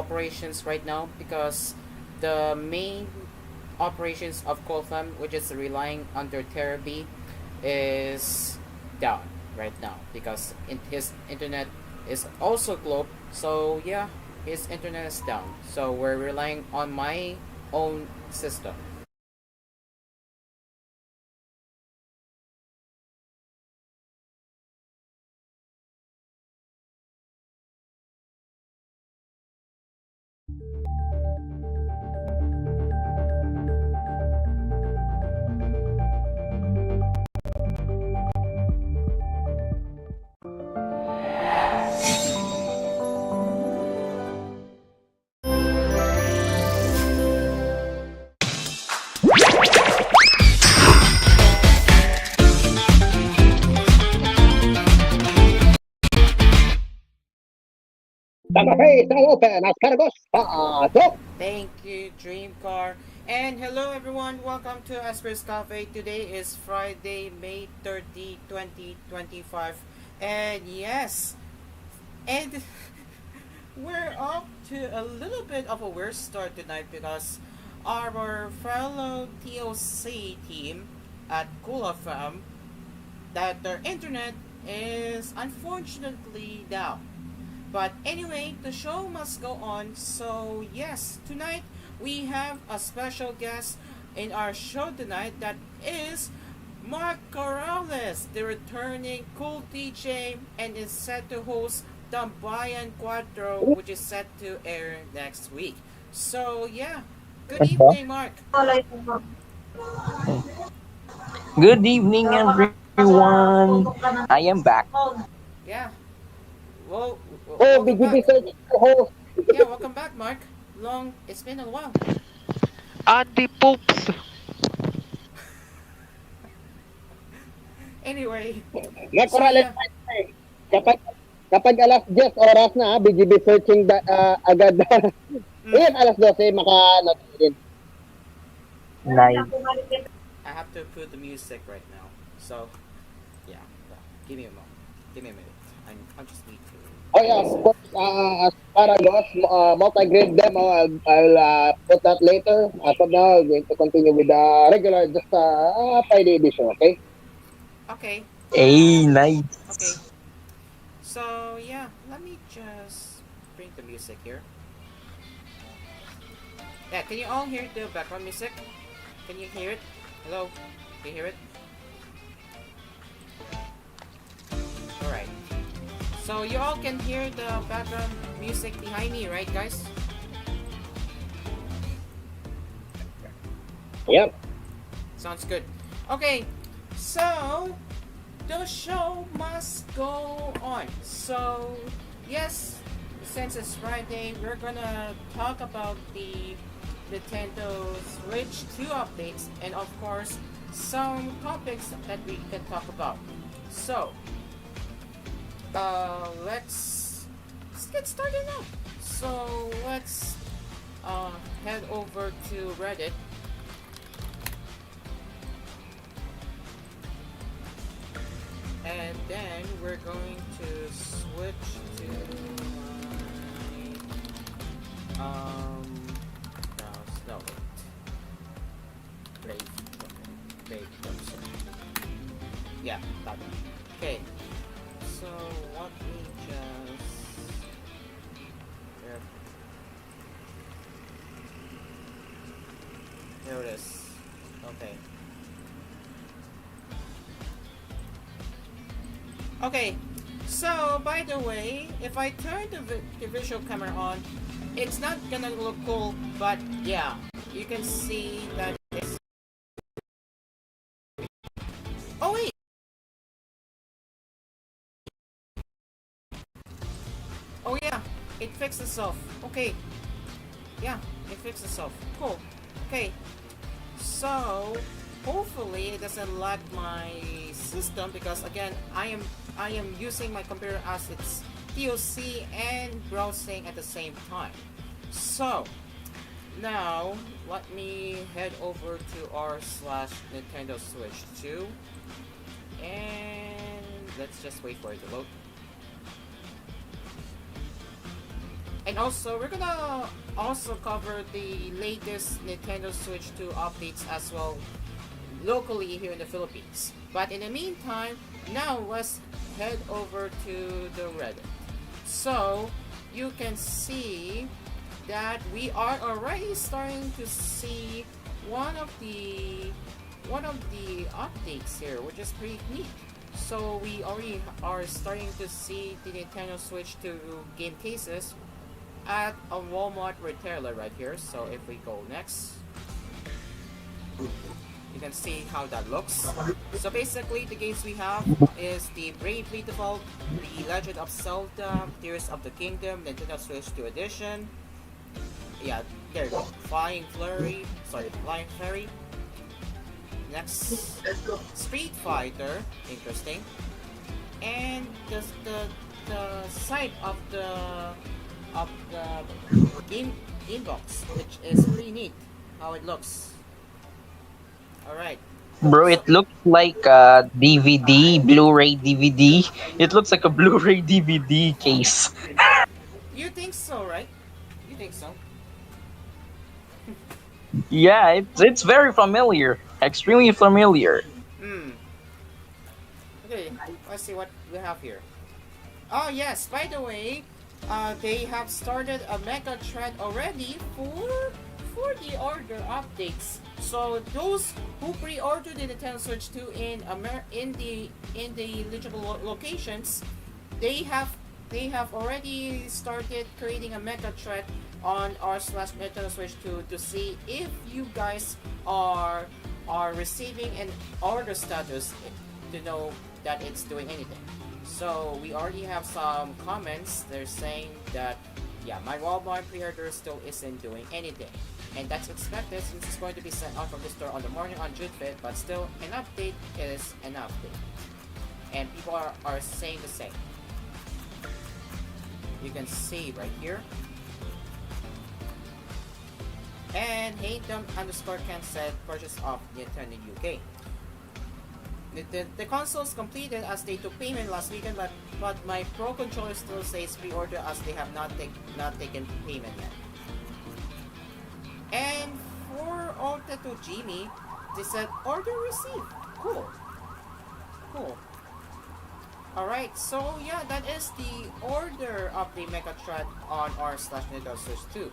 operations right now because the main operations of Qualcomm, which is relying on their Teraby, is down right now because his internet is also globe. So yeah, his internet is down. So we're relying on my own system. The cafe is now open. Asparagus, pasok! Thank you, Dream Car. And hello, everyone. Welcome to Asphere's Cafe. Today is Friday, May 30, 2025. And yes, and we're off to a little bit of a worse start tonight because our fellow TOC team at Cool FM, that their internet is unfortunately down. But anyway, the show must go on. So yes, tonight we have a special guest in our show tonight that is Mark Corrales, the returning cool DJ, and is set to host Tambayan Cuatro, which is set to air next week. So yeah, good evening, Mark. Good evening, everyone. I am back. Yeah, well, Oh, welcome BGB back. Search host. Yeah, welcome back, Mark. It's been a while. Andy Poops. Anyway, Mark so Corrales, yeah. kapag, kapag alas 10 oras na, BGB searching agad. Mm, If alas 12, maka-notify din. Nice. I have to put the music right now. So, yeah. Give me a moment. Give me a minute. I just need to Oh yeah, of reset. course, asparagus, multi-grade demo, I'll put that later. As of now, I'm going to continue with the regular, just Friday edition, okay? Okay. Hey, Okay. nice. So, yeah. Let me just bring the music here. Yeah, can you all hear the background music? Can you hear it? Hello? Can you hear it? Alright. So, you all can hear the background music behind me, right, guys? Yep. Sounds good. Okay, so the show must go on. So, yes, since it's Friday, we're gonna talk about the Nintendo Switch 2 updates and, of course, some topics that we can talk about. So, let's get started now. So, let's head over to Reddit. And then we're going to switch to my browse. No, wait. Brave. Okay. Brave browser. Yeah, that one. Okay. So let me just. There. There it is. Okay. Okay, so by the way, if I turn the visual camera on, it's not gonna look cool, but yeah, you can see that it's. Oh wait! Oh yeah, it fixed itself. Okay, yeah, it fixed itself. Cool. Okay, so hopefully it doesn't lag my system because again, I am using my computer as its TOC and browsing at the same time. So now let me head over to r/Nintendo Switch 2 and let's just wait for it to load. And also, we're gonna also cover the latest Nintendo Switch 2 updates as well locally here in the Philippines. But in the meantime, now let's head over to the Reddit. So you can see that we are already starting to see one of the one of the updates here, which is pretty neat. So we already are starting to see the Nintendo Switch 2 game cases at a Walmart retailer right here. So if we go next, you can see how that looks. So basically, the games we have is the Bravely Default, the Legend of Zelda, Tears of the Kingdom, Nintendo Switch 2 Edition. Yeah, there you go. Flying Fairy. Next, Street Fighter, interesting. And just the side of the game box, which is pretty neat how it looks. All right. Bro, So it looks like a DVD, Blu-ray DVD. It looks like a Blu-ray DVD case. you think so, right? You think so? Yeah, it's very familiar, extremely familiar. Hmm. Okay. Let's see what we have here. Oh yes. By the way, they have started a mega thread already for the order updates. So those who pre-ordered the Nintendo Switch 2 in the eligible locations, they have they have already started creating a mega thread on r/ Nintendo Switch 2 to see if you guys are receiving an order status to know that it's doing anything. So we already have some comments. They're saying that yeah, my Walmart pre-order still isn't doing anything. And that's expected since it's going to be sent out from the store on the morning on June 5th, but still an update is an update. And people are saying the same. You can see right here. And Hatem_Ken said purchase of Nintendo UK. The console is completed as they took payment last weekend, but my Pro controller still says pre-order as they have not taken payment yet. And for Alteto Jimmy, they said order received. Cool. Cool. Alright, so yeah, that is the order of the Mega Thread on r/ Nintendo Switch 2.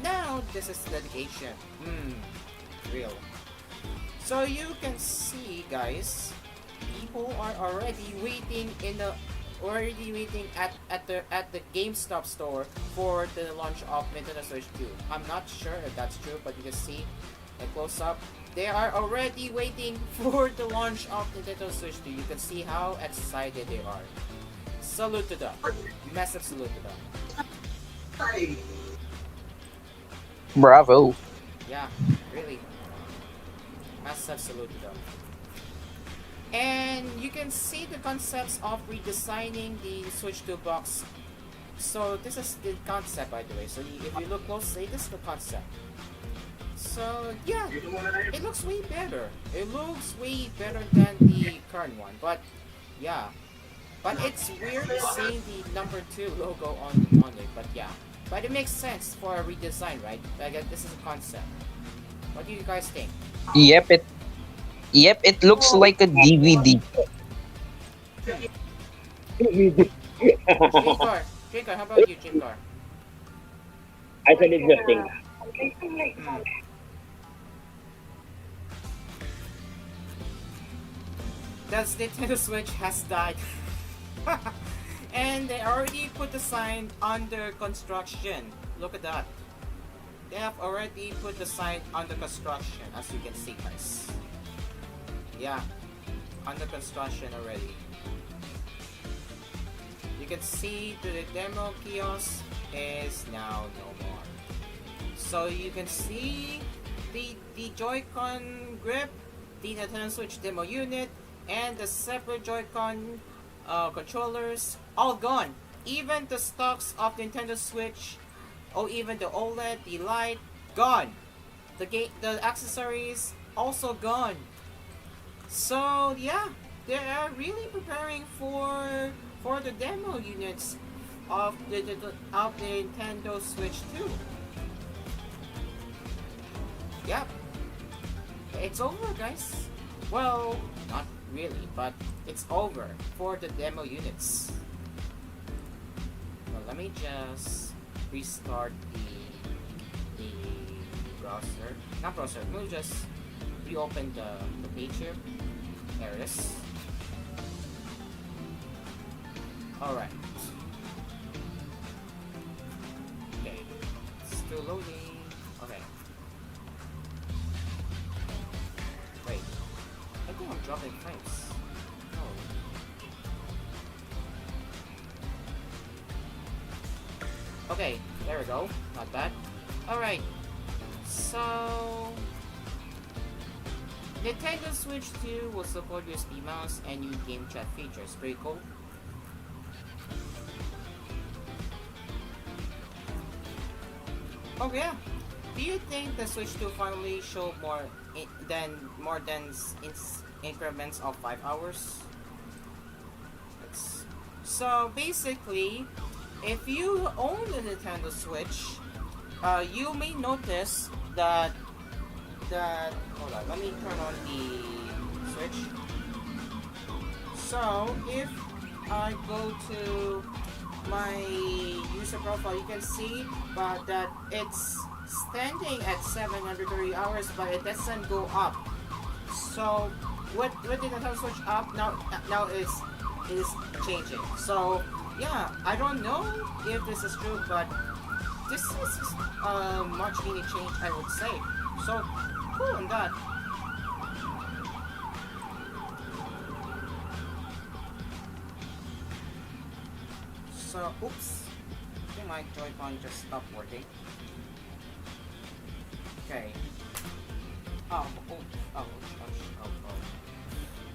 Now, this is dedication. Real. So you can see, guys, people are already waiting at the GameStop store for the launch of Nintendo Switch 2. I'm not sure if that's true, but you can see a close up. They are already waiting for the launch of Nintendo Switch 2. You can see how excited they are. Salute to them. Massive salute to them. Bravo. Yeah, really. Massive salute to them. And you can see the concepts of redesigning the Switch 2 box. So this is the concept, by the way. So if you look closely, this is the concept. So yeah, it looks way better. It looks way better than the current one. But yeah, but it's weird seeing the number 2 logo on it. But yeah, but it makes sense for a redesign, right? Like this is a concept. What do you guys think? Yep, it looks like a DVD. Jinkar, how about you, Jinkar? I said interesting. Does Nintendo Switch has died? And they already put the sign under construction. Look at that. They have already put the sign under construction, as you can see, guys. Yeah, under construction already. You can see the demo kiosk is now no more. So you can see the Joy-Con grip, the Nintendo Switch demo unit, and the separate Joy-Con controllers all gone. Even the stocks of Nintendo Switch, or even the OLED, the light, gone. The accessories also gone. So yeah, they are really preparing for the demo units of the Nintendo Switch 2. Yep, it's over, guys. Well, not really, but it's over for the demo units. Well, let me just restart the browser. Not browser. We'll just reopen the page here. There it is. All right. Okay. Still loading. Okay. Wait. I think I'm dropping frames. Oh. Okay, there we go. Not bad. Alright. So Nintendo Switch 2 will support USB mouse and new game chat features. Pretty cool. Oh yeah. Do you think the Switch 2 finally showed more than increments of 5 hours? So basically, if you own the Nintendo Switch, you may notice that hold on, let me turn on the Switch. So if I go to my user profile, you can see that it's standing at 730 hours, but it doesn't go up. So what did the Nintendo Switch up now is changing. So yeah, I don't know if this is true, but this is a much needed change, I would say. So cool on that. So oops, I think my Joy-Con just stopped working. Okay.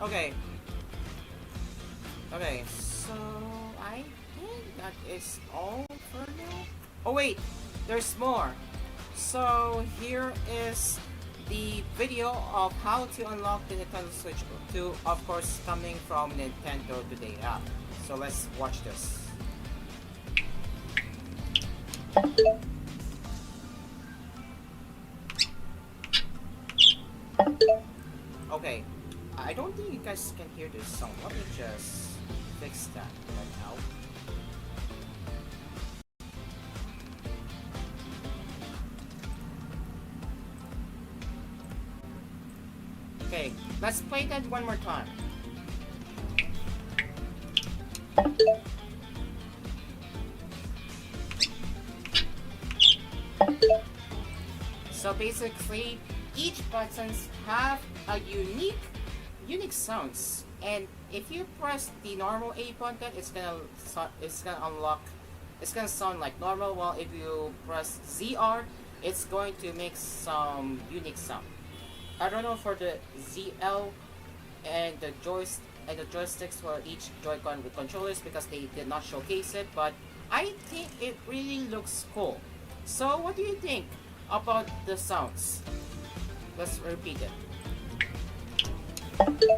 Okay. Okay, so I think that is all for now. Oh wait, there's more. So here is the video of how to unlock the Nintendo Switch 2, of course coming from Nintendo Today app. So let's watch this. Okay, I don't think you guys can hear this song. Let me just fix that right now. Okay, let's play that one more time. So basically, each buttons have a unique sounds, and if you press the normal A button, it's gonna unlock. It's gonna sound like normal. While if you press ZR, it's going to make some unique sound. I don't know for the ZL and the joysticks for each Joy-Con with controllers because they did not showcase it, but I think it really looks cool. So what do you think about the sounds? Let's repeat it.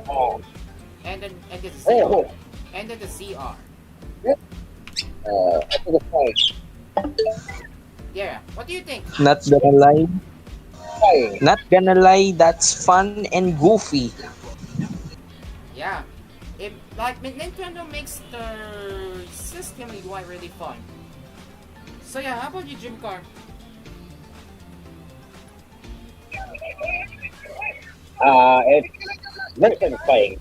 Oh. And then the ZR. Oh. And then the ZR. I think it's fine. Yeah. What do you think? Not gonna lie. Fine. Not gonna lie, that's fun and goofy. Yeah. It like Nintendo makes the system UI really fun. So yeah, how about you, Jim Carr? It's very satisfying.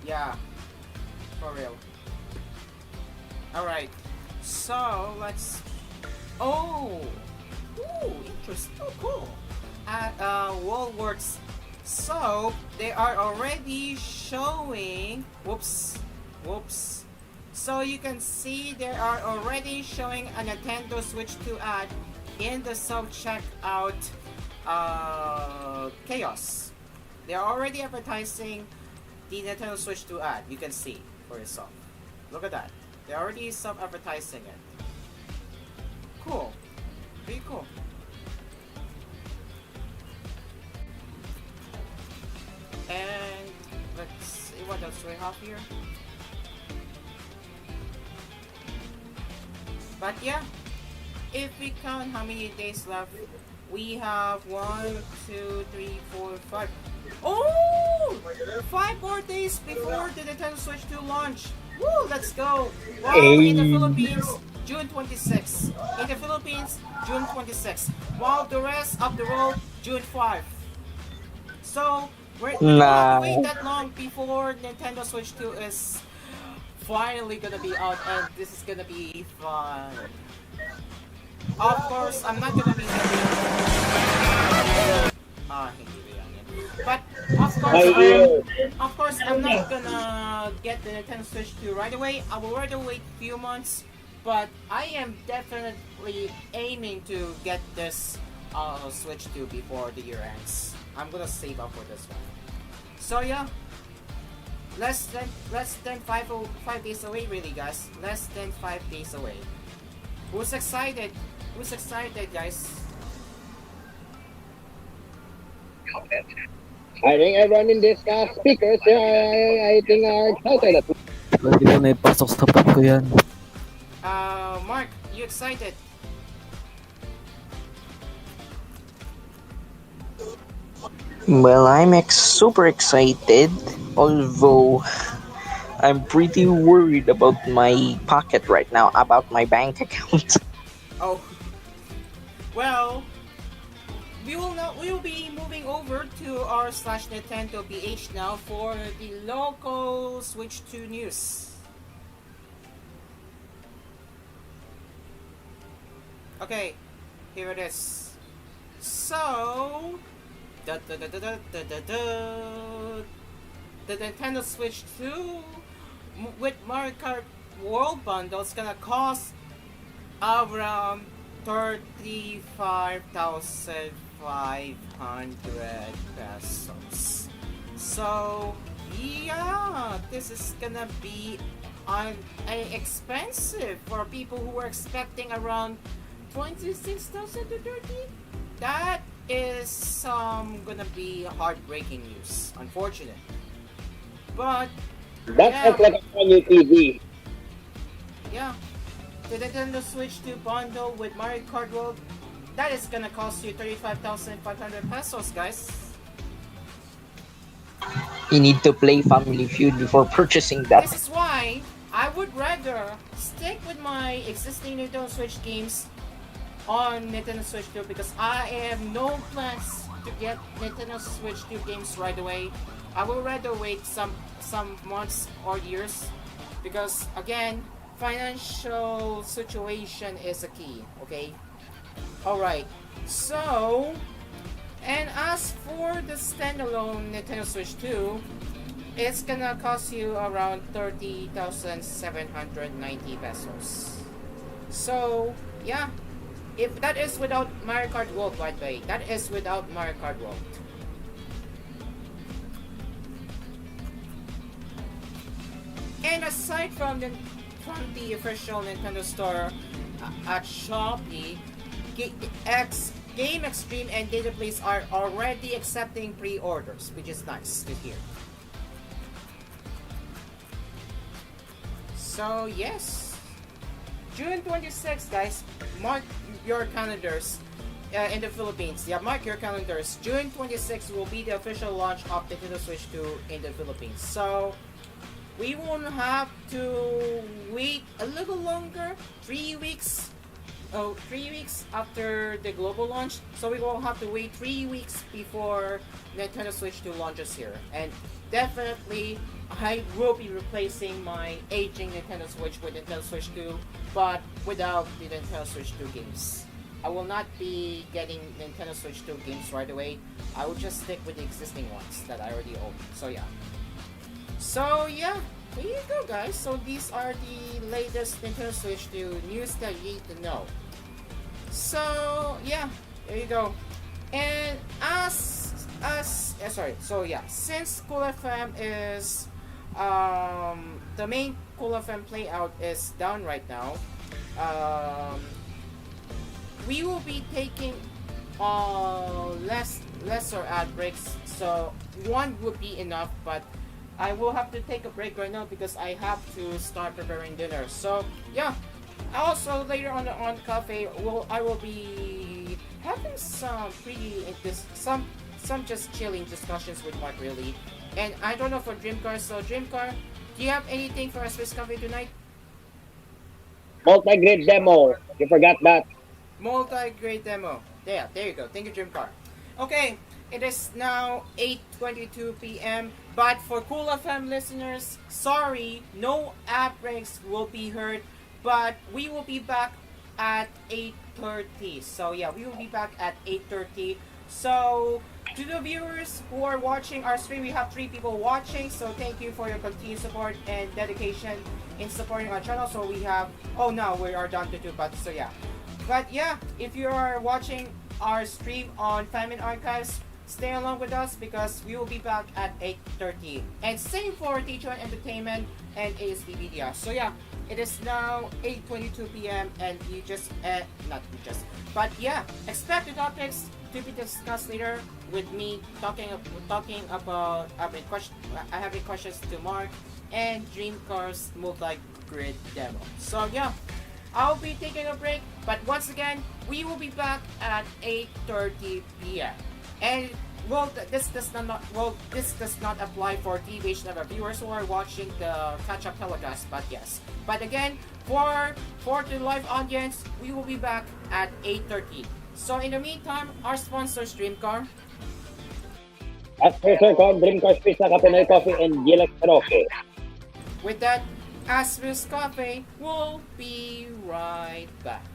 Yeah. For real. Alright. So let's ooh, interesting. Oh, cool. At Woolworths. So they are already showing. Whoops. So you can see they are already showing a Nintendo Switch 2 ad in the self-checkout chaos. They are already advertising the Nintendo Switch 2 ad. You can see for yourself. Look at that. They're already self-advertising it. Cool. Pretty cool. And let's see what else we have here. But yeah, if we count how many days left, we have one, two, three, four, five. Oh! 5 more days before the Nintendo Switch 2 launch. Woo! Let's go! While in the Hey. Philippines, June 26. In the Philippines, June 26. While the rest of the world, June 5. So, we don't have to Nah. wait that long before Nintendo Switch 2 is finally gonna be out, and this is gonna be fun. Of course, I'm not gonna be getting hindi reunion. But My ear. of course, I'm not gonna get the Nintendo Switch 2 right away. I will rather wait a few months, but I am definitely aiming to get this Switch 2 before the year ends. I'm gonna save up for this one. So yeah, less than 5 days away, really, guys. Less than 5 days away. Who's excited? Who's excited, guys? I think everyone in this speakers, I think are excited. Pwede ko na ipasok sa pot ko yan. Mark, you excited? Well, I'm super excited, although I'm pretty worried about my pocket right now, about my bank account. Oh, well, we will be moving over to our slash Nintendo BH now for the local Switch 2 news. Okay, here it is. So, da, da, da, da, da, da, da, da. The Nintendo Switch 2 with Mario Kart World Bundle is gonna cost around 35,500 pesos. So, yeah, this is gonna be expensive for people who are expecting around 26,000 to 30. That is gonna be heartbreaking news, unfortunate. But That yeah, sounds like a new TV. yeah, the Nintendo Switch 2 bundle with Mario Kart World, that is gonna cost you 35,500 pesos, guys. You need to play Family Feud before purchasing that. This is why I would rather stick with my existing Nintendo Switch games on Nintendo Switch 2 because I have no plans to get Nintendo Switch 2 games right away. I will rather wait some months or years because again, financial situation is a key, okay? Alright, so, and as for the standalone Nintendo Switch 2, it's gonna cost you around 30,790 pesos. So, yeah, if that is without Mario Kart World, by the way, that is without Mario Kart World. And aside from the official Nintendo Store at Shopee, Game Extreme and Data Place are already accepting pre-orders, which is nice to hear. So yes, June 26th, guys, mark your calendars in the Philippines. Yeah, mark your calendars. June 26th will be the official launch of the Nintendo Switch 2 in the Philippines. So we won't have to wait a little longer, 3 weeks. 3 weeks after the global launch, so we won't have to wait 3 weeks before Nintendo Switch 2 launches here. And definitely, I will be replacing my aging Nintendo Switch with Nintendo Switch 2, but without the Nintendo Switch 2 games. I will not be getting Nintendo Switch 2 games right away. I will just stick with the existing ones that I already own. So yeah. There you go, guys. So these are the latest Nintendo Switch 2 news that you need to know. So yeah, there you go. And since Cool FM is the main Cool FM playout is down right now, we will be taking lesser ad breaks. So one would be enough, but I will have to take a break right now because I have to start preparing dinner. So yeah, Also later on cafe, I will be having some pretty this some just chilling discussions with Mark really. And I don't know for Dreamcar. So Dreamcar, do you have anything for us Swiss Cafe tonight? Multi-grid demo. You forgot that. Multi-grade demo. There you go. Thank you, Dreamcar. Okay, it is now 8:22 p.m. But for Cool FM listeners, sorry, no app breaks will be heard. But we will be back at 8:30. So yeah, we will be back at 8:30. So to the viewers who are watching our stream, we have 3 people watching. So thank you for your continued support and dedication in supporting our channel. So we have, oh no, we are down to 2. But so yeah, but yeah, if you are watching our stream on Famine Archives, stay along with us because we will be back at 8:30. And same for Teacher Entertainment and ASD Media. So yeah, it is now 8:22 p.m. and you just not you just, but yeah, expect the topics to be discussed later with me talking about I have questions to Mark and Dreamcar's multi-grid demo. So yeah, I'll be taking a break, but once again, we will be back at 8:30 p.m. And well, this does not apply for TVH Never viewers who are watching the catch-up telecast, but yes. But again, for the live audience, we will be back at 8:30. So in the meantime, our sponsor Streamcar. Asphere Circon, Dreamcast Pizza, Capinoy Coffee, and Gilex Karaoke. With that, Asphere Cafe will be right back.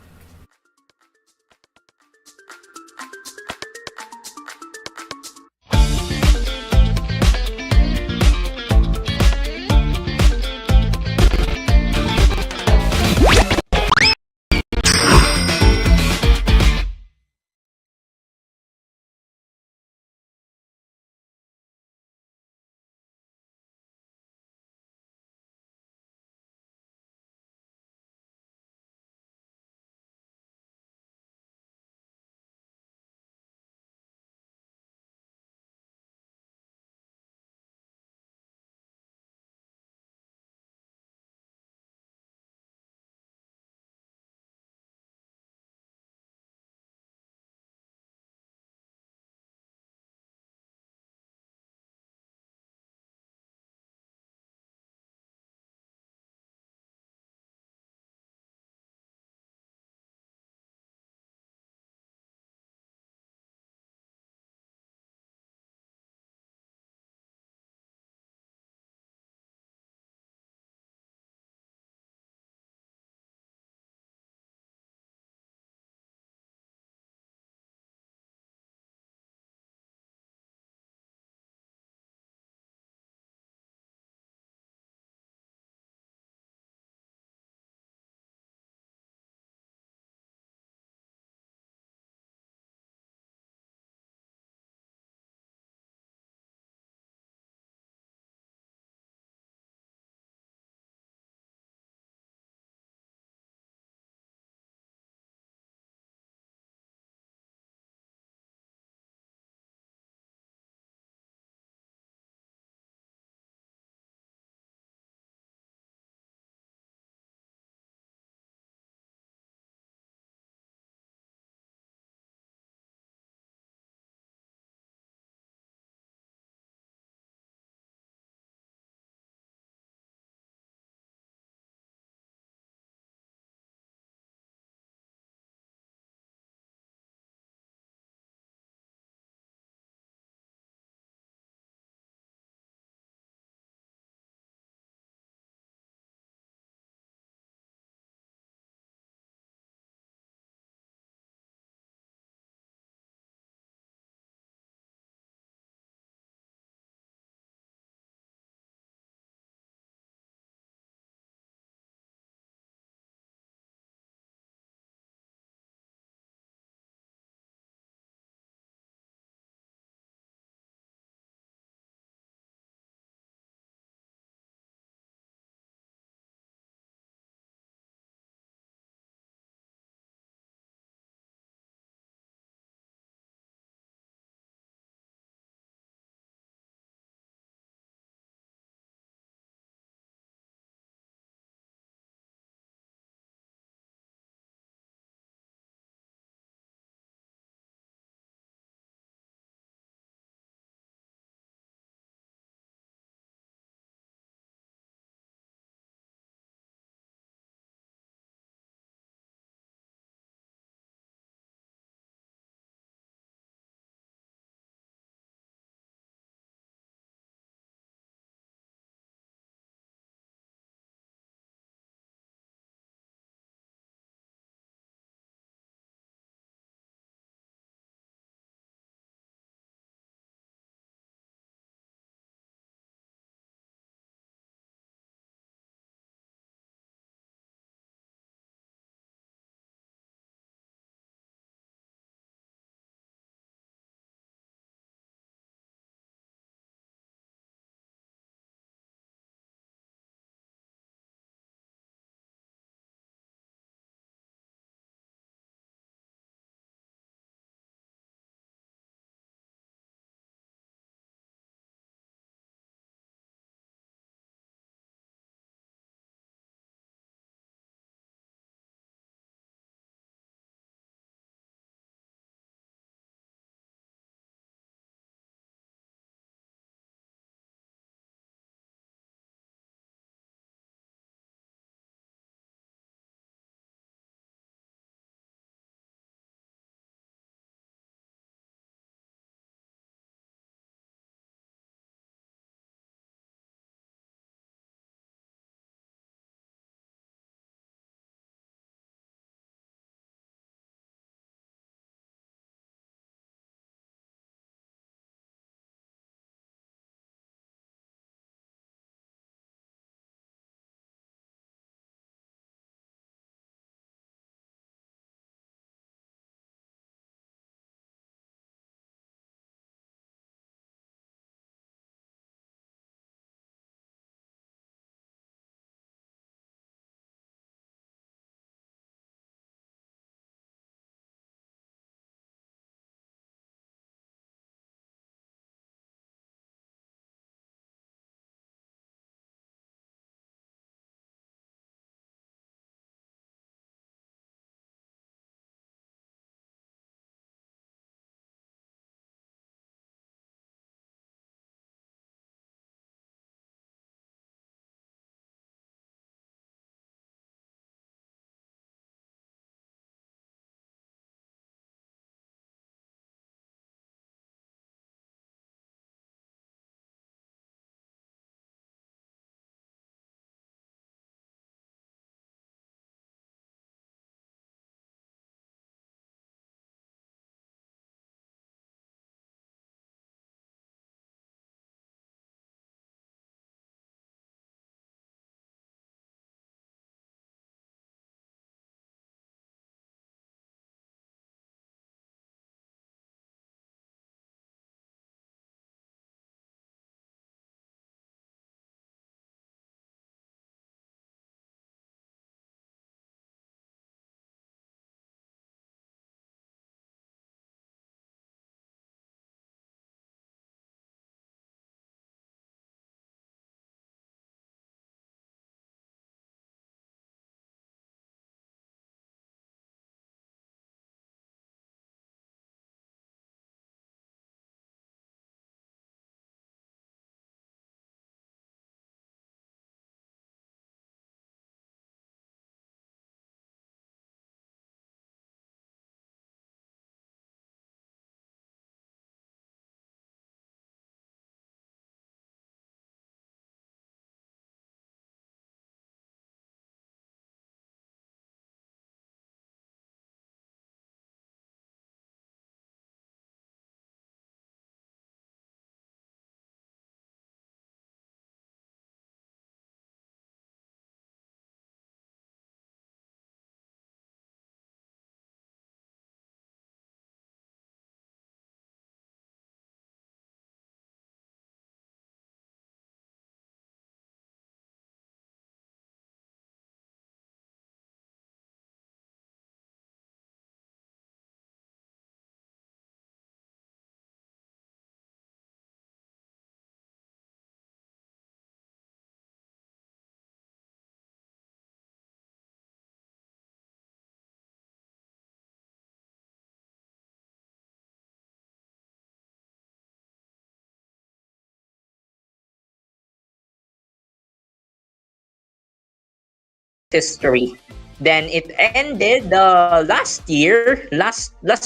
history. Then it ended last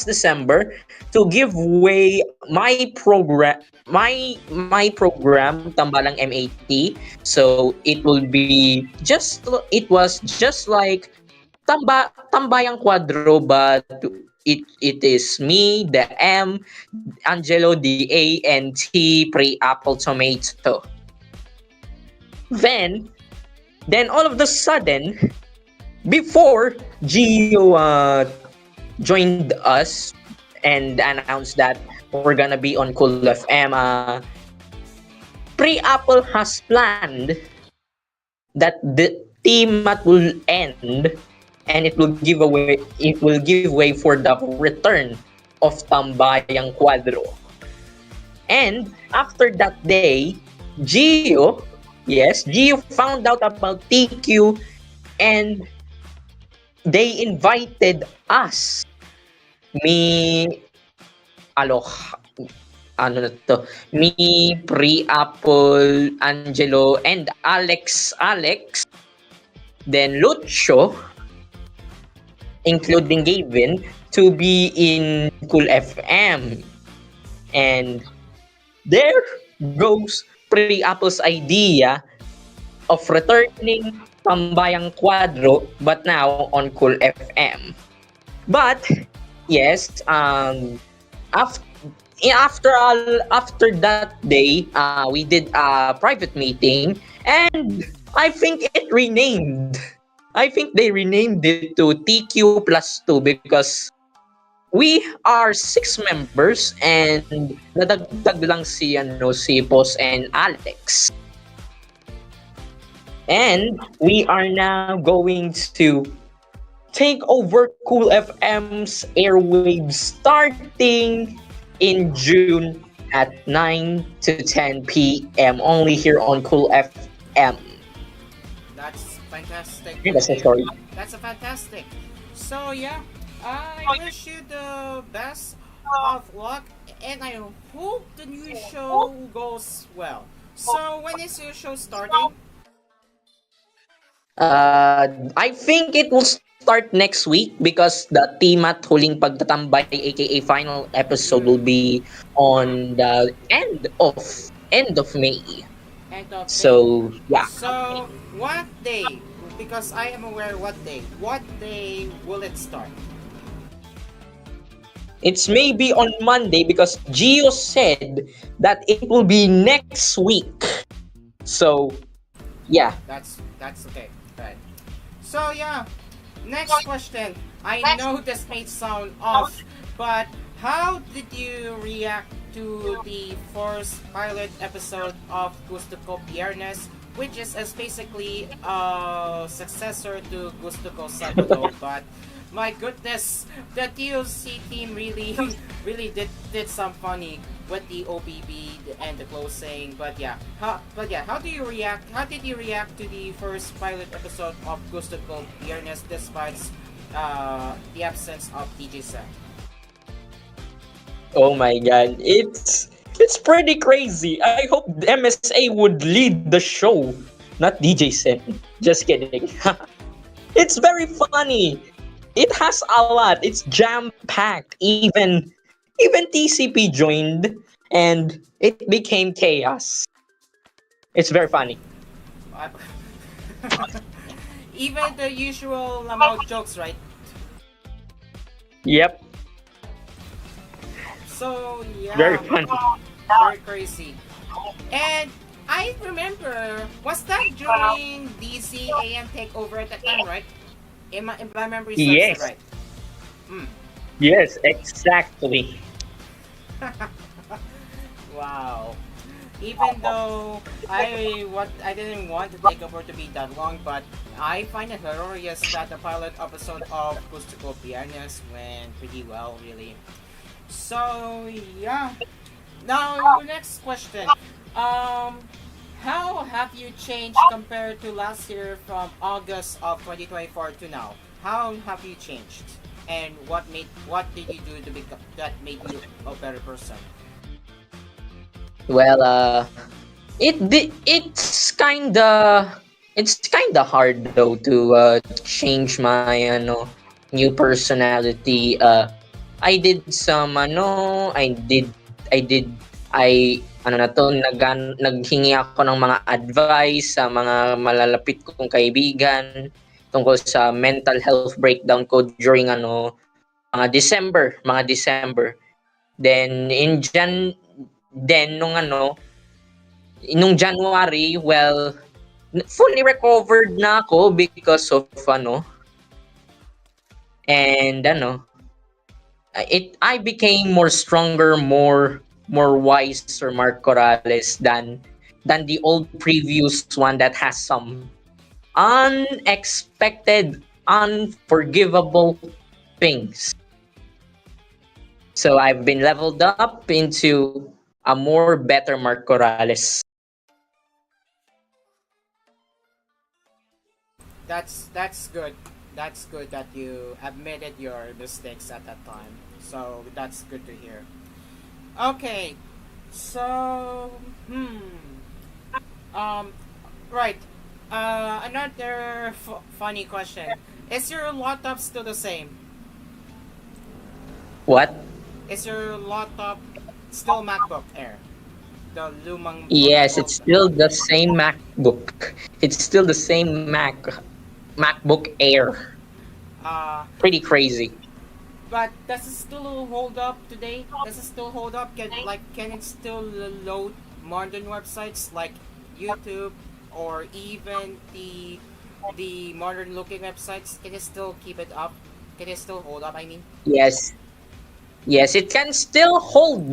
December, to give way my program Tambalang M80. So it will be just it was just like Tambayang Quadro, but it is me, the M, Angelo, the A, and T, pre-apple tomato. Then, all of the sudden, before Gio joined us and announced that we're gonna be on Cool FM, pre-apple has planned that the team will end, and it will give way for the return of Tambayang Cuadro. And after that day, Gio, yes, Gio found out about TQ, and they invited us, me, alok, ano na to, me, Pre-Apple, Angelo, and Alex, then Lucho, including Gavin, to be in Cool FM. And there goes Pre-Apple's idea of returning Tambayang Quadro, but now on Cool FM. But yes, after after that day, we did a private meeting, and I think it renamed. I think they renamed it to TQ plus 2, because we are 6 members, and nadagdag lang si Pos and Alex. And we are now going to take over Cool FM's airwaves starting in June at 9 to 10 p.m. only here on Cool FM. That's fantastic. Yeah, that's the story. That's a fantastic. So yeah, I wish you the best of luck, and I hope the new show goes well. So when is your show starting? I think it will start next week, because the team at Huling Pagtatambay, aka final episode, will be on the end of May. End of May. So yeah, So what day? Because I am aware what day. What day will it start? it's maybe on Monday, because Gio said that it will be next week. So yeah, That's okay. Right. So yeah, next question. I know this may sound off, but how did you react to the first pilot episode of Gusto Ko Piernes, which is basically a successor to Gusto Ko Sabado, but my goodness, the TOC team really really did some funny with the OBB and the closing. But yeah, how do you react? How did you react to the first pilot episode of Gusto Ko Piernes despite the absence of DJ Sam? oh my god, it's pretty crazy. I hope MSA would lead the show, not DJ Sen. Just kidding. It's very funny. It has a lot. It's jam packed. Even TCP joined, and it became chaos. It's very funny. Even the usual Lamau jokes, right? Yep, So very yeah, funny. very crazy. And I remember, was that during DC AM takeover at that time, right? If my memory serves Yes, right. Mm. yes, exactly. Wow. Even though I didn't want the takeover to be that long, but I find it hilarious that the pilot episode of Gusto Ko Piernes went pretty well, really. So yeah. Now next question. Um, how have you changed compared to last year from August of 2024 to now? How have you changed? And what did you do to become that made you a better person? Well, it's kinda It's kind of hard though to change my new personality. I did some I ano na to naghingi ako ng mga advice sa mga malalapit kong kaibigan tungkol sa mental health breakdown ko during mga December. Then nung January, well, fully recovered na ako because of and I became more stronger, more wiser Mark Corrales than the old previous one that has some unexpected, unforgivable things. So I've been leveled up into a more better Mark Corrales. That's good. That's good that you admitted your mistakes at that time. So that's good to hear. Okay, so um, right. Another funny question: is your laptop still the same? What? Is your laptop still MacBook Air? The lumang Yes, MacBook. it's still the same MacBook. It's still the same MacBook Air. Uh, Pretty crazy. but does it still hold up today? Does it still hold up? Can it still load modern websites like YouTube or even the modern looking websites? Can it still keep it up? Can it still hold up? I mean, Yes. Yes, it can still hold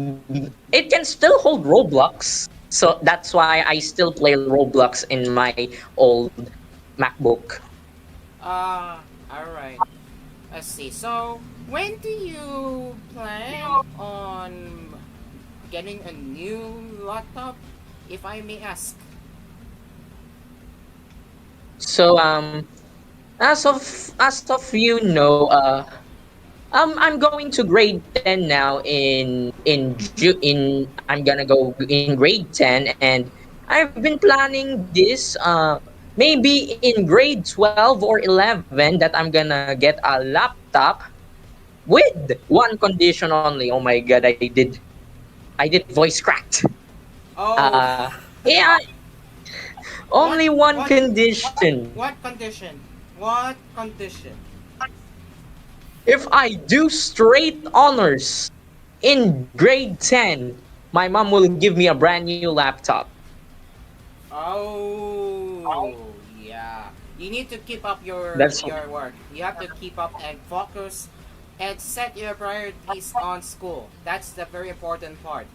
Roblox. So that's why I still play Roblox in my old MacBook. all right. Let's see. So, when do you plan on getting a new laptop, if I may ask? So I'm going to grade 10 now in I'm gonna go in grade 10, and I've been planning this maybe in grade 12 or 11 that I'm gonna get a laptop with one condition only. Oh my god, I did voice cracked. Oh, Yeah, what, only one what, condition. what condition? What condition? If I do straight honors in grade 10, my mom will give me a brand new laptop. Oh, yeah. You need to keep up That's your work. You have to keep up and focus and set your priorities on school. That's the very important part.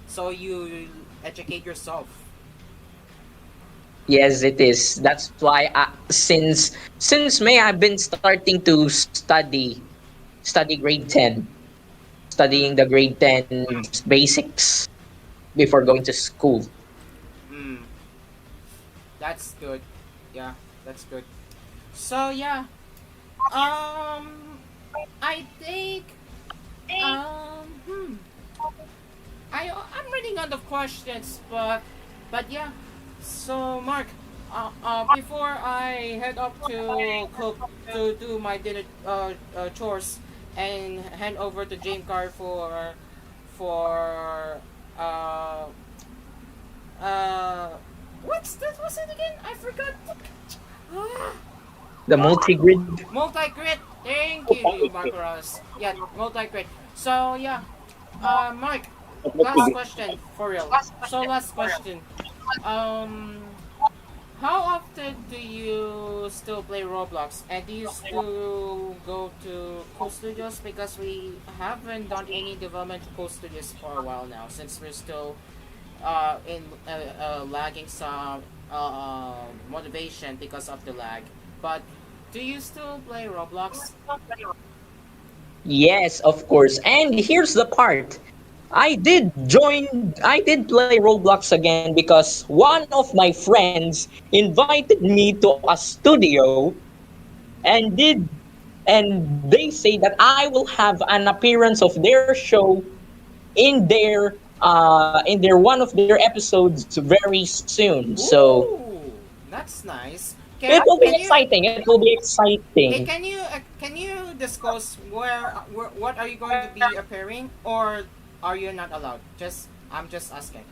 So you educate yourself. Yes, it is. That's why since May I've been starting to study grade 10, Mm, studying the grade 10 basics before going to school. mm, that's good. Yeah, that's good. So yeah, um, I think hmm, I'm running out of questions, but yeah. So Mark, before I head up to cook to do my dinner chores and hand over to James Carr for uh uh what's that was it again? I forgot. Ah, The multi-grid. multi-grid. Thank you, Mark Ross. Yeah, multi-grid. So yeah, Mark, last question for real. So last question. Um, how often do you still play Roblox? And do you still go to Cool Studios? Because we haven't done any development to Cool Studios for a while now, since we're still in lagging some motivation because of the lag. But do you still play Roblox? Yes, of course. And here's the part. I did play Roblox again because one of my friends invited me to a studio and did and they say that I will have an appearance of their show in their one of their episodes very soon. So Ooh, that's nice. It will be Can you exciting. It will be okay, exciting. can you disclose where what are you going to be appearing, or are you not allowed? Just I'm just asking.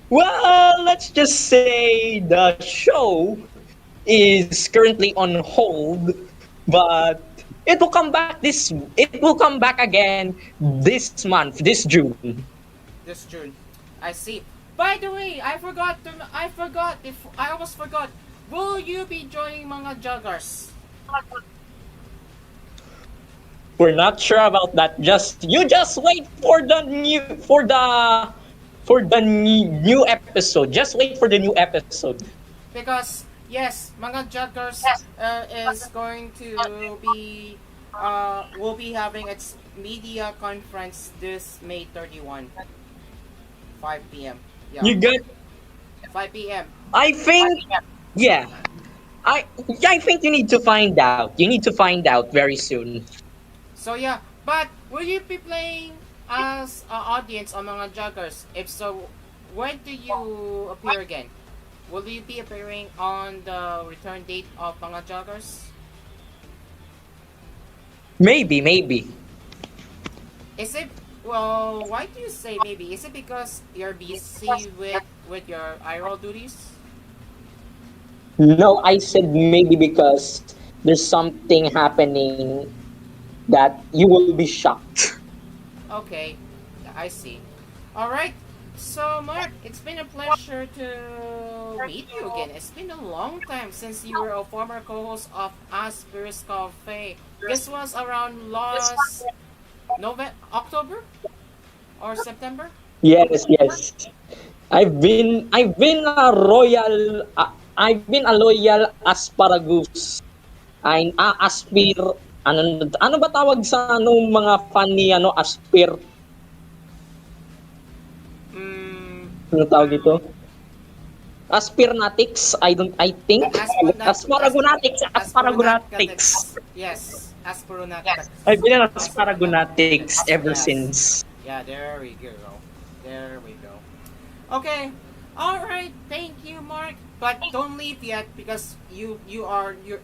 Well, let's just say the show is currently on hold, but it will come back again this month, this June. This June. I see. By the way, I forgot if I almost forgot. Will you be joining mga joggers? We're not sure about that. Just wait for the new episode. Just wait for the new episode. Because yes, mga joggers is going to be will be having its media conference this May 31, 5 p.m. Yeah, You got 5 p.m. I think yeah. I think you need to find out. You need to find out very soon. So yeah, but will you be playing as audience on mga joggers? If so, when do you appear again? Will you be appearing on the return date of mga joggers? Maybe. Is it well? Why do you say maybe? Is it because you're busy with your IRL duties? No, I said maybe because there's something happening that you will be shocked. Okay, I see. All right. So Mark, it's been a pleasure to meet you again. It's been a long time since you were a former co-host of Asphere's Cafe. This was around last October or September. Yes. I've been a loyal asparagus. Aspire ano ba tawag sa mga fan ni Aspire? Mm, Ano tawag dito? Aspirnatics, I think. Asparagunatics. Yes, Asperonatics. I've been an asparagunatics ever Yes. since. Yeah, there we go. There we go. Okay. All right. Thank you, Mark. But don't leave yet because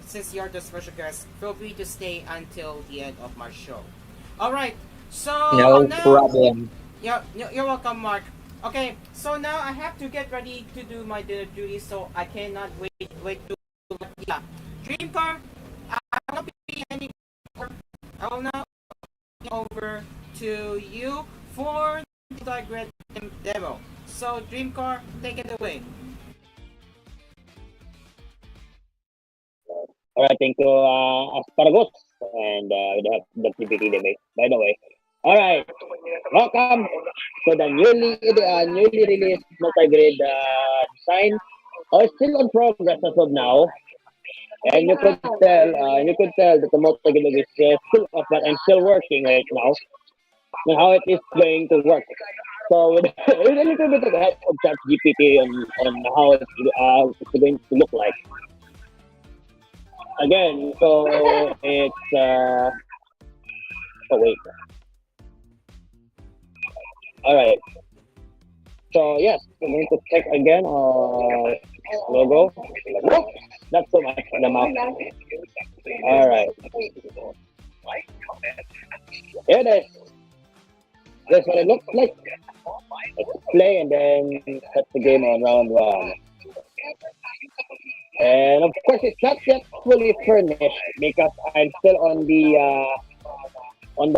since you're the special guest, feel free to stay until the end of my show. All right. So No now, problem. yeah, you're welcome, Mark. Okay. So now I have to get ready to do my dinner duty, so I cannot wait to yeah. Dream car. I will not be any. I will now over to you for the diagram demo. So Dreamcar, take it away. All right, thank you, Asparagus, and the PPT debate, by the way. All right, welcome to the newly released multi-grade design. It's still on progress as of now, and you could tell that the multi-grade is still up, but I'm still working right now on how it is going to work. So with a little bit of the help of ChatGPT on how it's going to look like. Again, so it's oh wait. All right. So yes, I'm going to check again logo. Nope, not so much on the mouse. All right. Here it is. That's what it looks like. Let's play and then set the game on round one. And of course, it's not yet fully furnished because I'm still on the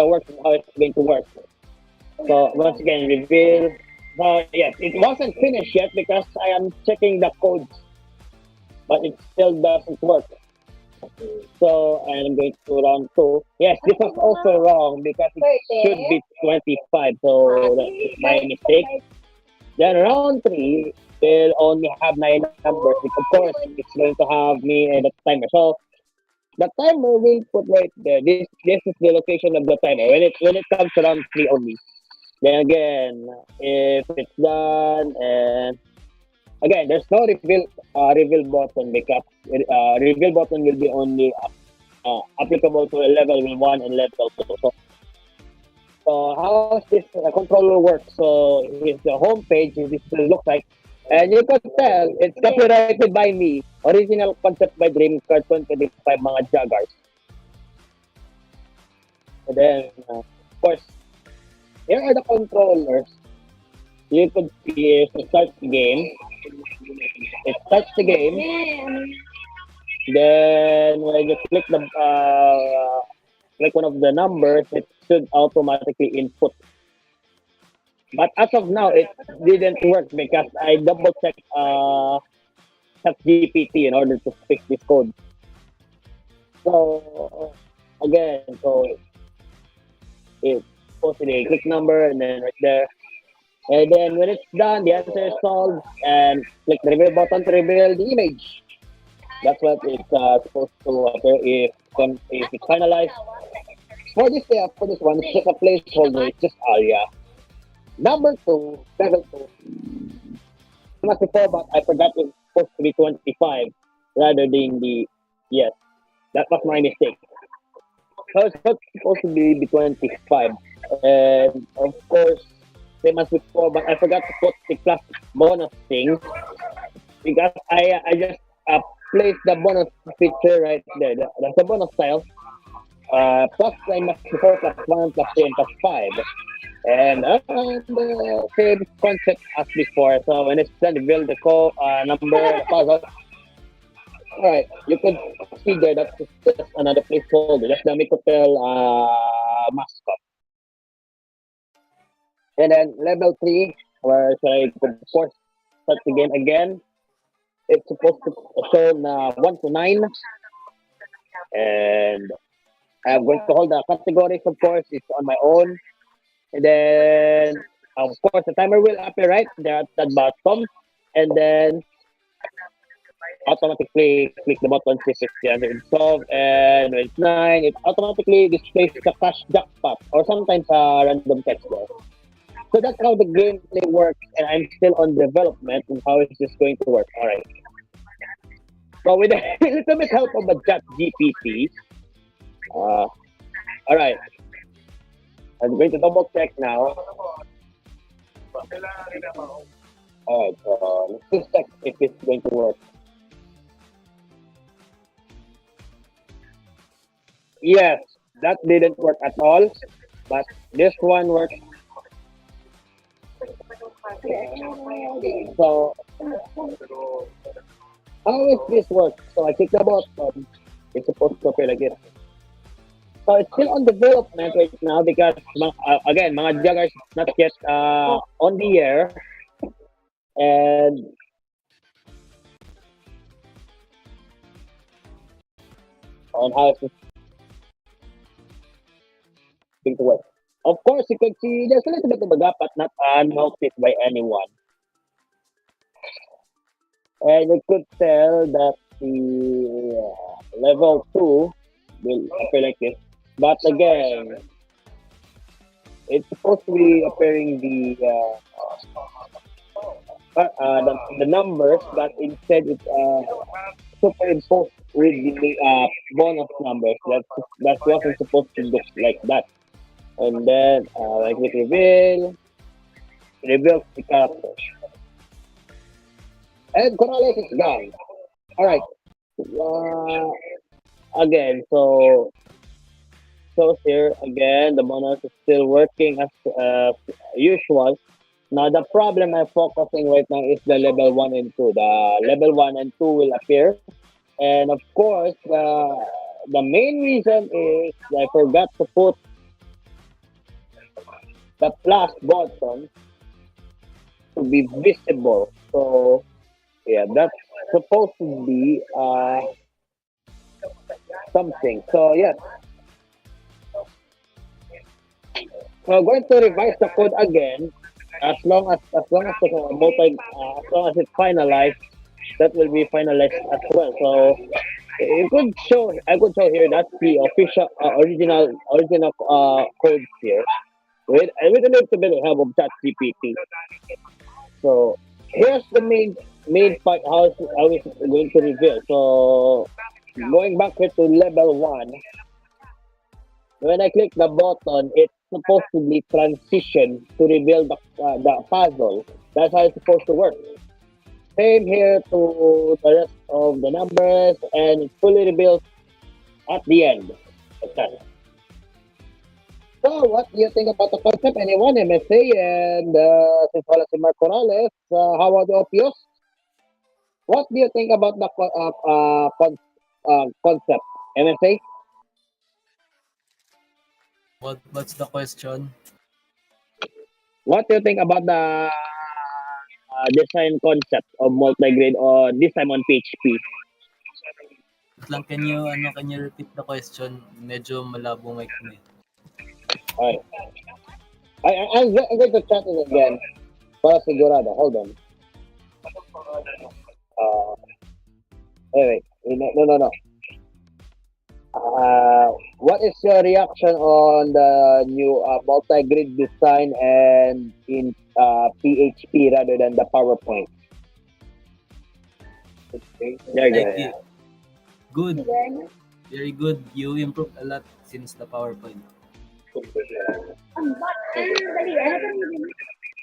work of how it's going to work. So once again, reveal. Yes, it wasn't finished yet because I am checking the codes, but it still doesn't work. So I'm going to round two. Yes, this was also wrong because it should be 25. So that's my mistake. Then round three will only have 9 numbers. Of course, it's going to have me and the timer. So the timer will put right there. This is the location of the timer. When it comes to round three only. Then again, if it's done and again, there's no reveal button because reveal button will be only applicable to level one and level two. So how does this controller work? So here's the home page. This will look like And you could tell it's copyrighted by me. Original concept by Dream Cartoon 25 mga joggers. And then, of course, here are the controllers. You could see if to start the game. It starts the game. Then when you click one of the numbers, it should automatically input. But as of now, it didn't work because I double checked ChatGPT in order to fix this code. So again, so it posted a click number and then right there. And then when it's done, the answer is solved, and click the reveal button to reveal the image. That's what it's supposed to appear if it's finalized. For this one, it's just a placeholder. It's just Aria. Number two, level two. As before, but I forgot it's supposed to be 25 rather than the yes. That was my mistake. So it's not supposed to be 25. And of course, same as before, but I forgot to put the class bonus thing because I just placed the bonus feature right there. That's the bonus tile. Plus same as before, plus one, plus three, and plus five. And the same concept as before. So when it's done, reveal the number, the puzzle. Alright, you could see there that's just another placeholder. That's the Mikotel mascot. And then level 3, where so I could of course start the game again. It's supposed to show 1 to 9. And I'm going to hold the categories, of course, it's on my own. And then, of course, the timer will appear right there at the bottom. And then automatically click the button if it's the answer is solved. And when it's 9, it automatically displays the cash jackpot or sometimes a random text there. So that's how the gameplay works, and I'm still on development and how is this going to work. All right. So with a little bit help of a chat GPT, all right, I'm going to double check now. All right, let's just check if it's going to work. Yes, that didn't work at all, but this one worked. So how is this work? So I click the button. It's supposed to appear like this. So it's still on development right now because again, mga joggers not yet on the air, and on how it's going to work. Of course, you can see there's a little bit of a gap, but not unnoticed by anyone. And you could tell that the level 2 will appear like this. But again, it's supposed to be appearing the numbers, but instead it's superimposed with the bonus numbers. That wasn't supposed to look like that. And then like with reveal the character. And Corrales is done. All right. Again, so shows here again the bonus is still working as usual. Now the problem I'm focusing right now is the level 1 and 2. The level 1 and 2 will appear, and of course the main reason is I forgot to put the plus button to be visible. So yeah, that's supposed to be something. So yes, so I'm going to revise the code again. As long as the as long as it's finalized, that will be finalized as well. So I could show here that's the official original codes here with a little bit of help of ChatGPT. So here's the main part how is it going to reveal. So going back here to level 1, when I click the button, it's supposed to be transition to reveal the puzzle. That's how it's supposed to work. same here to the rest of the numbers, and it's fully rebuilt at the end. Okay. So, what do you think about the concept? Anyone, MSA, and since wala si Mark Corrales, how about the Opios? What do you think about the concept? MSA? What's the question? What do you think about the design concept of multi-grid or this time on PHP? Wait lang, can you repeat the question? Medyo malabo mic mo eh. Alright. I'm going to chat it again para sigurado. Hold on. Uh, wait. No. What is your reaction on the new multi-grid design and in PHP rather than the PowerPoint? There you Like go. it. Good. Very good. You improved a lot since the PowerPoint.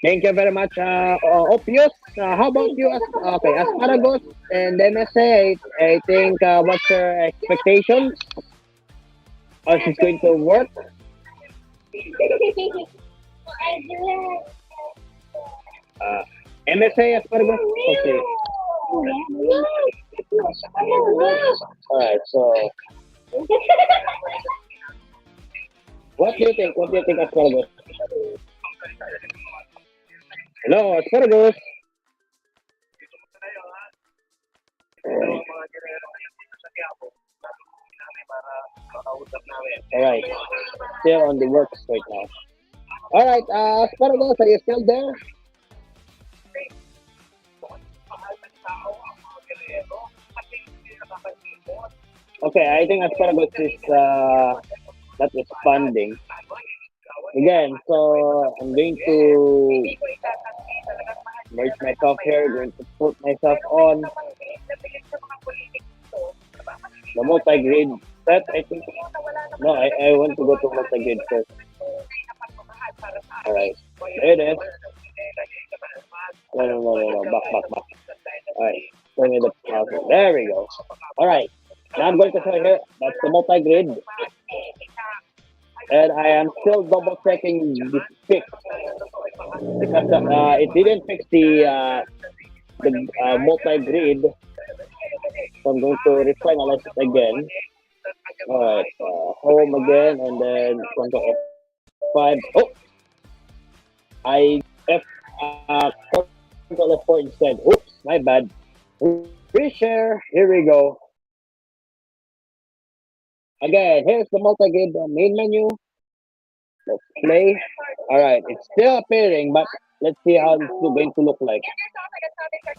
Thank you very much, Opius. How about you? Okay, Asparagus and MSA. I think what's your expectations? How is it going to work? Uh, MSA Asparagus. Okay. All right. So, what do you think? What do you think, Asparagus? Hello, Asparagus. All right. Still on the works right now. All right, Asparagus, are you still there? Okay, I think Asparagus is not responding. Again, so I'm going to merge myself here, going to put myself on the multi-grid set, I think. No, I want to go to multi-grid first. Alright, there it is. No, back. Alright, turn it up. Okay, there we go. Alright, now I'm going to show here, that's the multi-grid. And I am still double checking this fix because it didn't fix the multi-grid. So I'm going to refinalize it again. Alright, home again, and then control F5. Oh, I F control F4 instead. Oops, my bad. Reshare. Here we go. Again, here's the multi-grid main menu. Let's play. Alright, it's still appearing, but let's see how it's going to look like.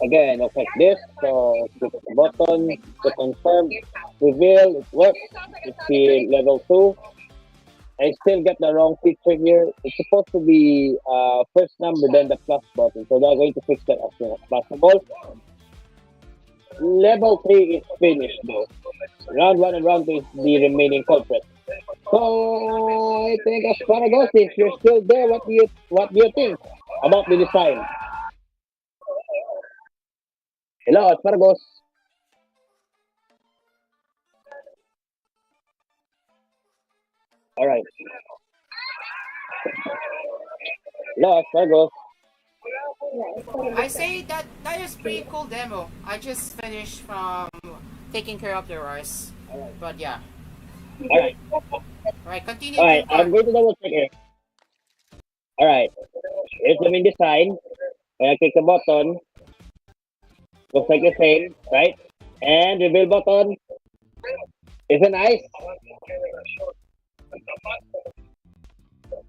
Again, I'll click this. So, click the button to confirm. Reveal, it works. It's the level 2. I still get the wrong picture here. It's supposed to be first number, then the plus button. So, they're going to fix that as soon as possible. Level 3 is finished though. Round 1 and round 2 is the remaining culprit. So I think Asparagus, if you're still there, what do you think about the design? Hello, Asparagus. All right. Hello, Asparagus. I say that is pretty cool demo. I just finished from taking care of the rice. But yeah. All right. Right, continue All right. Dream Car. I'm going to double check here. All right. Here's the main design. When I click the button, looks like the same, right? And reveal button. Isn't nice?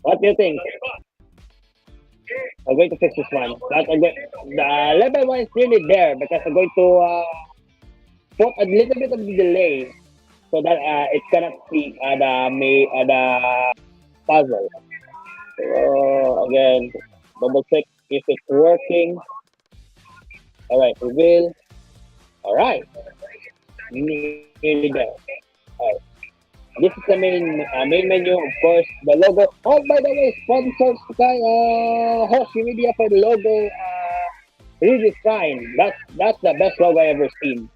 What do you think? I'm going to fix this one. But the level 1 is really there because I'm going to put a little bit of the delay so that it cannot see the puzzle. So again, double check if it's working. All right, reveal. All right, nearly there. All right. This is the main menu, of course. The logo. Oh, by the way, sponsors kay Hoshi Media for the logo redesign. That's the best logo I ever seen.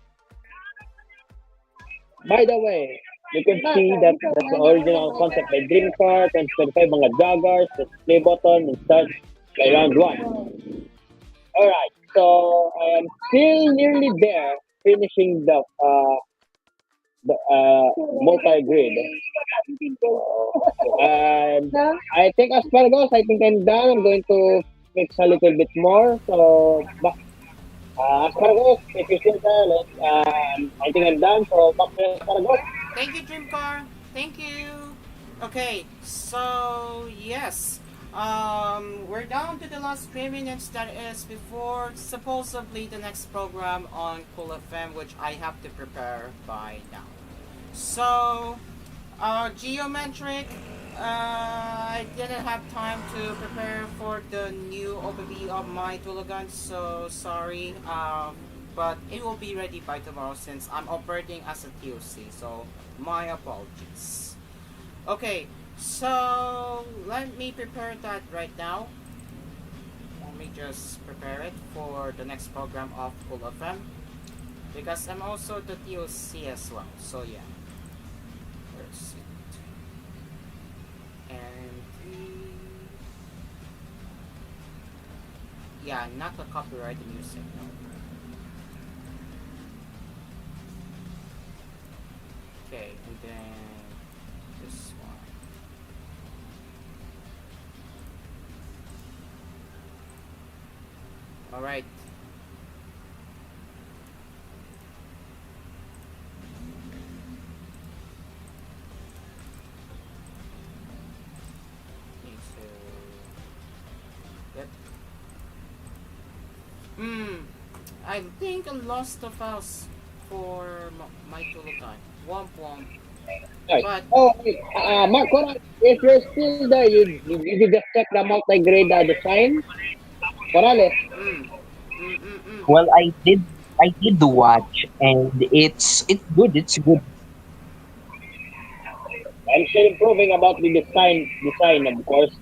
By the way, you can see that that's the original concept by Dream Car, 2025 mga joggers, the play button, and start by round one. Alright, so I am still nearly there, finishing the multi-grid. And I think as far goes, I think I'm done. I'm going to fix a little bit more. So, Asparagus, if you're still there, I think I'm done. So, back to Asparagus. Thank you, Dream Car. Thank you. Okay, so yes. We're down to the last 3 minutes. That is before supposedly the next program on Cool FM, which I have to prepare by now. So, geometric. I didn't have time to prepare for the new OPB of my Tulagan, so sorry. But it will be ready by tomorrow since I'm operating as a TOC. So my apologies. Okay, so let me prepare that right now. Let me just prepare it for the next program of Cool FM because I'm also the TOC as well. So yeah. Where's it? And yeah, not the copyright music. No. Okay, and then this one. All right. Okay, so yep. I think I lost the files for my Tulukan. Womp womp. Right. But Oh, wait. Mark, Coral, if you're still there, you just check the multi-grade design. Corales. mm, mm, mm, mm. Well, I did watch, and it's good. It's good. I'm still improving about the design, of course.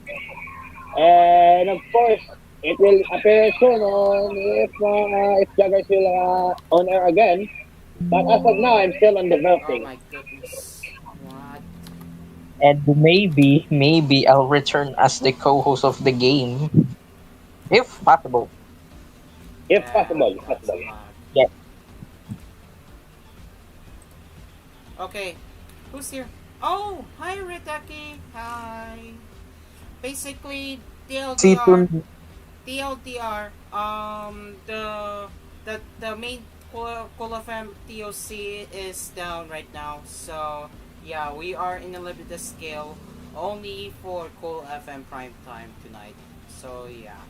And of course, it will appear soon on if Jaggers will on air again. But as of now, I'm still on Oh developing. my goodness. What? And maybe I'll return as the co-host of the game, if possible. If Yeah, possible, if that's a possible. lot. Yeah. Okay, who's here? Oh, hi Ritaki. Hi. Basically, TLDR, Season. TLDR. The main Cool FM TOC is down right now. So yeah, we are in a limited scale only for Cool FM prime time tonight. So yeah,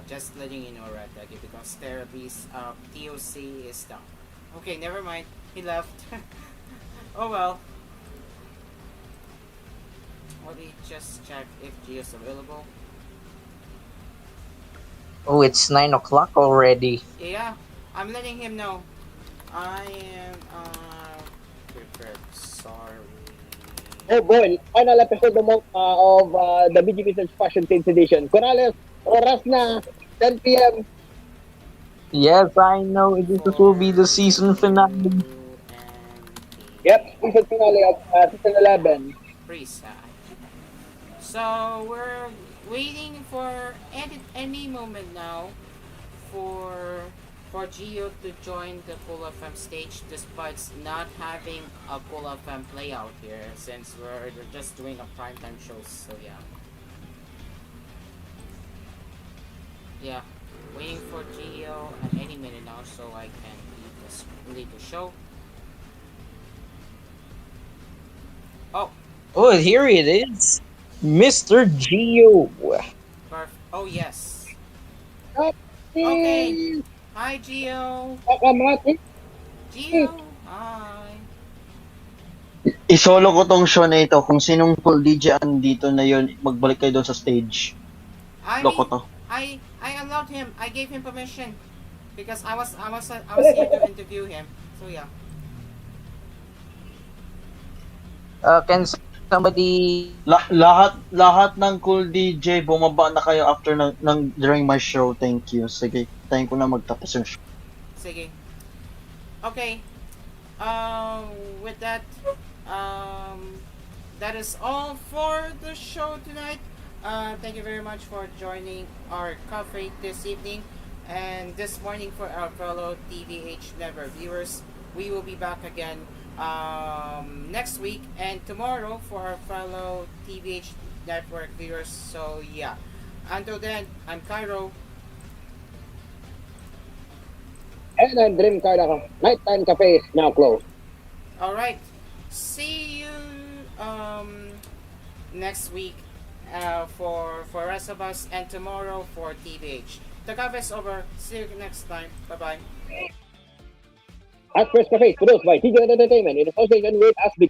just letting you know, Ritaki, because Therapy's TOC is down. Okay, never mind. He left. Oh well. Let me just check if Gio's available. Oh, it's 9 o'clock already. Yeah, I'm letting him know. I am prepared. Sorry. Oh boy, final episode of the BGP Search Fashion Teams Edition. Corales, oras na, 10 p.m. Yes, I know. This will be the For season you finale. and Yep, the season finale of season 11. preset. So we're waiting for any moment now for Gio to join the Cool FM stage despite not having a Cool FM play out here since we're just doing a primetime show. So yeah. Yeah. Waiting for Gio at any minute now so I can lead the show. Oh, Oh, here it is, Mr. Geo. perfect. Oh yes. Okay. Happy! Hi Gio. Kakamati! Gio. Hi. Isolo ko tong show na ito. Kung sinong full DJ andito na yun, magbalik kayo doon sa stage. I Loko mean, to. I allowed him. I gave him permission because I was here to interview him. So yeah. Can somebody Lahat ng cool DJ, bumaba na kayo after during my show. Thank you. Sige, tayo ko na magtapos yung show. Sige. Okay. Um, with that, um, that is all for the show tonight. Thank you very much for joining our coffee this evening and this morning for our fellow TVH Never viewers. We will be back again next week and tomorrow for our fellow TVH Network viewers. So, yeah. Until then, I'm Cairo. And I'm Dream Carla. Nighttime Cafe is now closed. All right. See you next week for rest of us and tomorrow for TVH. The cafe is over. See you next time. Bye bye. Asphere Cafe is produced by TVH Entertainment in association with Asphere.